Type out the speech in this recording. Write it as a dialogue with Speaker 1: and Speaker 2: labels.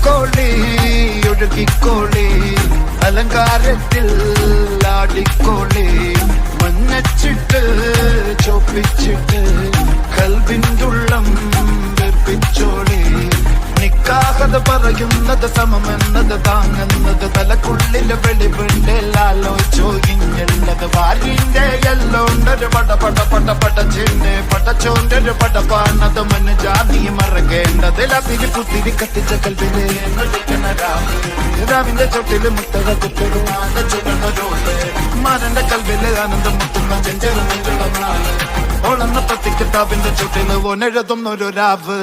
Speaker 1: ഒഴുകിക്കോളി ഒഴുകിക്കോളി അലങ്കാരത്തിൽ ആടിക്കോളി മഞ്ഞച്ചിട്ട് ചോപ്പിച്ചിട്ട് കൽവിൻ്റെ ഉള്ളം വെപ്പിച്ചോളി നിക്കാഹത് പറയുന്നത് സമമെന്നത് താങ്ങുന്നത് തലക്കുള്ളില് വെളിവുണ്ട് ലാലോചോ ഇങ്ങുള്ളത് വാലിന്റെ എല്ലോണ്ടൊരു പടച്ചിന്റെ പടച്ചോണ്ടൊരു പടപ്പാണത് മന് ജാതി മറക്കേണ്ടത് ലതിരി പുത്തിരി കത്തിച്ച കൽവിലെ രാവിന്റെ ചൊട്ടില് മുത്തക കുട്ടിടുന്നോട്ട് മാരന്റെ കൽവില് ആനന്ദം മുത്തുന്ന ചെഞ്ചെറുള്ള ഓളന്ന പത്തിക്കിട്ടാവിന്റെ ചുട്ടില് ഓനെഴുതുന്നൊരു രാവ്